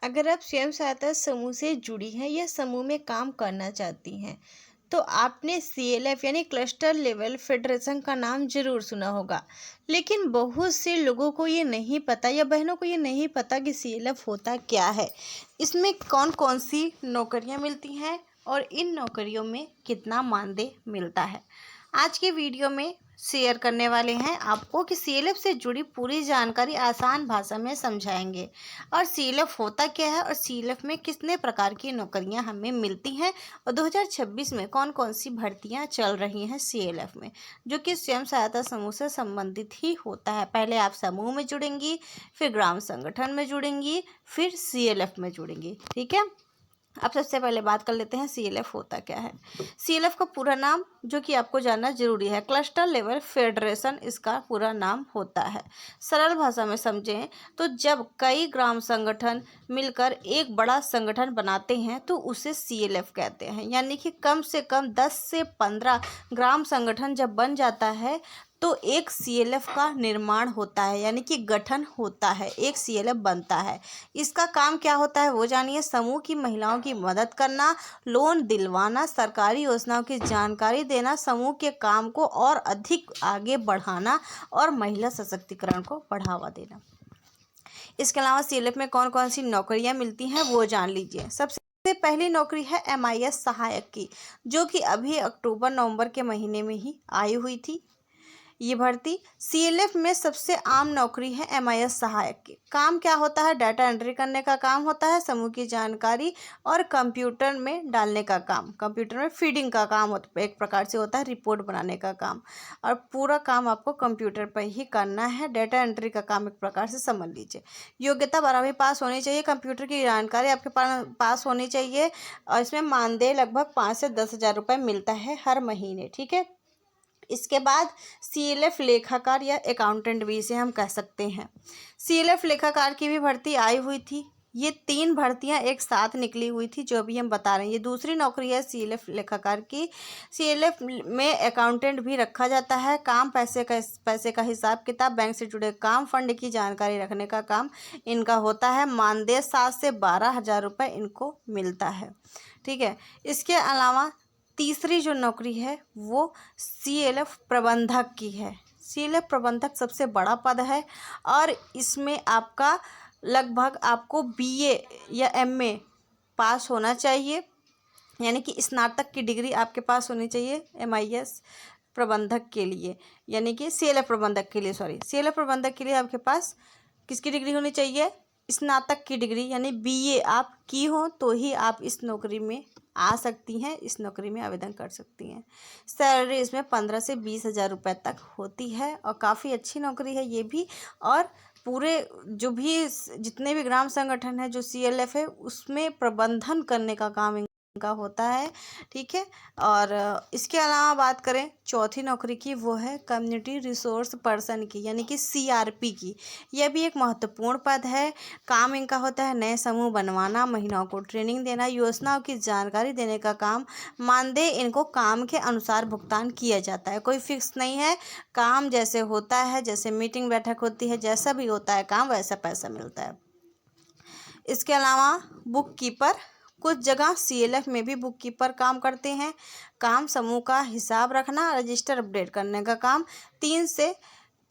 अगर आप स्वयं सहायता समूह से जुड़ी हैं या समूह में काम करना चाहती हैं, तो आपने सीएलएफ यानी क्लस्टर लेवल फेडरेशन का नाम जरूर सुना होगा। लेकिन बहुत से लोगों को ये नहीं पता या बहनों को ये नहीं पता कि सीएलएफ होता क्या है, इसमें कौन कौन सी नौकरियां मिलती हैं और इन नौकरियों में कितना मानदेय मिलता है। आज के वीडियो में शेयर करने वाले हैं आपको कि सीएलएफ से जुड़ी पूरी जानकारी आसान भाषा में समझाएंगे और सीएलएफ होता क्या है और सीएलएफ में कितने प्रकार की नौकरियां हमें मिलती हैं और 2026 में कौन कौन सी भर्तियां चल रही हैं सीएलएफ में, जो कि स्वयं सहायता समूह से संबंधित ही होता है। पहले आप समूह में जुड़ेंगी, फिर ग्राम संगठन में जुड़ेंगी, फिर सीएलएफ में जुड़ेंगी। ठीक है, अब सबसे पहले बात कर लेते हैं सीएलएफ होता क्या है। सीएलएफ का पूरा नाम जो कि आपको जानना जरूरी है, क्लस्टर लेवल फेडरेशन इसका पूरा नाम होता है। सरल भाषा में समझें तो जब कई ग्राम संगठन मिलकर एक बड़ा संगठन बनाते हैं तो उसे सीएलएफ कहते हैं। यानी कि कम से कम 10 से 15 ग्राम संगठन जब बन जाता है तो एक सीएलएफ का निर्माण होता है, यानी कि गठन होता है, एक सीएलएफ बनता है। इसका काम क्या होता है वो जानिए। समूह की महिलाओं की मदद करना, लोन दिलवाना, सरकारी योजनाओं की जानकारी देना, समूह के काम को और अधिक आगे बढ़ाना और महिला सशक्तिकरण को बढ़ावा देना। इसके अलावा सीएलएफ में कौन कौन सी नौकरियां मिलती हैं वो जान लीजिए। सबसे पहली नौकरी है एमआईएस सहायक की, जो कि अभी अक्टूबर नवंबर के महीने में ही आई हुई थी। ये भर्ती सीएलएफ में सबसे आम नौकरी है एमआईएस सहायक की। काम क्या होता है? डाटा एंट्री करने का काम होता है, समूह की जानकारी और कंप्यूटर में डालने का काम, कंप्यूटर में फीडिंग का काम होता है, एक प्रकार से होता है रिपोर्ट बनाने का काम, और पूरा काम आपको कंप्यूटर पर ही करना है। डाटा एंट्री का काम एक प्रकार से समझ लीजिए। योग्यता 12वीं पास होनी चाहिए, कंप्यूटर की जानकारी आपके पास होनी चाहिए और इसमें मानदेय लगभग 5 से 10 हज़ार रुपये मिलता है हर महीने। ठीक है, इसके बाद सीएलएफ लेखाकार या अकाउंटेंट भी इसे हम कह सकते हैं। सीएलएफ लेखाकार की भी भर्ती आई हुई थी। ये 3 भर्तियां एक साथ निकली हुई थी जो अभी हम बता रहे हैं। ये दूसरी नौकरी है सीएलएफ लेखाकार की। सीएलएफ में अकाउंटेंट भी रखा जाता है। काम पैसे का हिसाब किताब, बैंक से जुड़े काम, फंड की जानकारी रखने का काम इनका होता है। मानदेय 7 से 12 हज़ार रुपये इनको मिलता है। ठीक है, इसके अलावा तीसरी जो नौकरी है वो सीएलएफ प्रबंधक की है। सीएलएफ प्रबंधक सबसे बड़ा पद है और इसमें आपका लगभग आपको बीए या एमए पास होना चाहिए, यानी कि स्नातक की डिग्री आपके पास होनी चाहिए एमआईएस प्रबंधक के लिए, यानी कि सीएलएफ प्रबंधक के लिए, सीएलएफ प्रबंधक के लिए आपके पास किसकी डिग्री होनी चाहिए? स्नातक की डिग्री, यानी बीए आप की हो तो ही आप इस नौकरी में आ सकती हैं, इस नौकरी में आवेदन कर सकती हैं। सैलरी इसमें 15 से 20 हज़ार रुपये तक होती है और काफ़ी अच्छी नौकरी है ये भी। और पूरे जो भी जितने भी ग्राम संगठन है जो सीएलएफ है उसमें प्रबंधन करने का काम का होता है। ठीक है, और इसके अलावा बात करें चौथी नौकरी की, वो है कम्युनिटी रिसोर्स पर्सन की, यानी कि सीआरपी की। यह भी एक महत्वपूर्ण पद है। काम इनका होता है नए समूह बनवाना, महिलाओं को ट्रेनिंग देना, योजनाओं की जानकारी देने का काम। मानदेय इनको काम के अनुसार भुगतान किया जाता है, कोई फिक्स नहीं है। काम जैसे होता है, जैसे मीटिंग बैठक होती है, जैसा भी होता है काम वैसा पैसा मिलता है। इसके अलावा बुक कीपर, कुछ जगह सीएलएफ में भी बुक कीपर काम करते हैं। काम समूह का हिसाब रखना, रजिस्टर अपडेट करने का काम। 3 से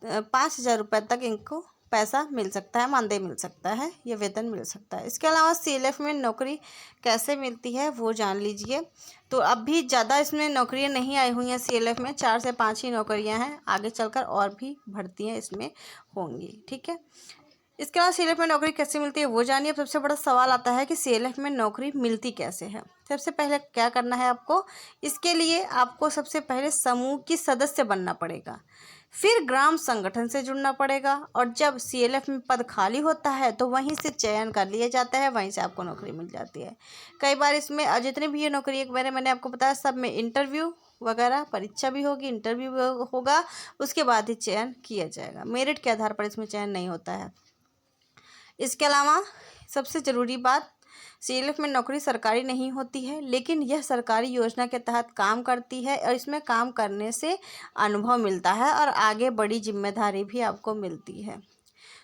5 हज़ार रुपये तक इनको पैसा मिल सकता है, मानदेय मिल सकता है, ये वेतन मिल सकता है। इसके अलावा सीएलएफ में नौकरी कैसे मिलती है वो जान लीजिए। तो अब भी ज़्यादा इसमें नौकरियां नहीं आई हुई हैं सीएलएफ में, 4 से 5 ही नौकरियां हैं, आगे चलकर और भी भर्तियां इसमें होंगी। ठीक है, इसके बाद सीएलएफ में नौकरी कैसे मिलती है वो जानिए। अब सबसे बड़ा सवाल आता है कि सीएलएफ में नौकरी मिलती कैसे है। सबसे पहले क्या करना है आपको, इसके लिए आपको सबसे पहले समूह की सदस्य बनना पड़ेगा, फिर ग्राम संगठन से जुड़ना पड़ेगा और जब सीएलएफ में पद खाली होता है तो वहीं से चयन कर लिया जाता है, वहीं से आपको नौकरी मिल जाती है। कई बार इसमें जितने भी ये नौकरी एक बार मैंने आपको बताया सब में इंटरव्यू वगैरह परीक्षा भी होगी, इंटरव्यू होगा, उसके बाद ही चयन किया जाएगा। मेरिट के आधार पर इसमें चयन नहीं होता है। इसके अलावा सबसे ज़रूरी बात, सीएलएफ में नौकरी सरकारी नहीं होती है, लेकिन यह सरकारी योजना के तहत काम करती है और इसमें काम करने से अनुभव मिलता है और आगे बड़ी जिम्मेदारी भी आपको मिलती है।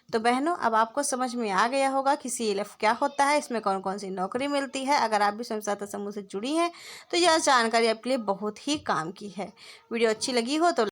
तो बहनों, अब आपको समझ में आ गया होगा कि CLF क्या होता है, इसमें कौन कौन सी नौकरी मिलती है। अगर आप भी स्वयं सहायता समूह से जुड़ी हैं तो यह जानकारी आपके लिए बहुत ही काम की है। वीडियो अच्छी लगी हो तो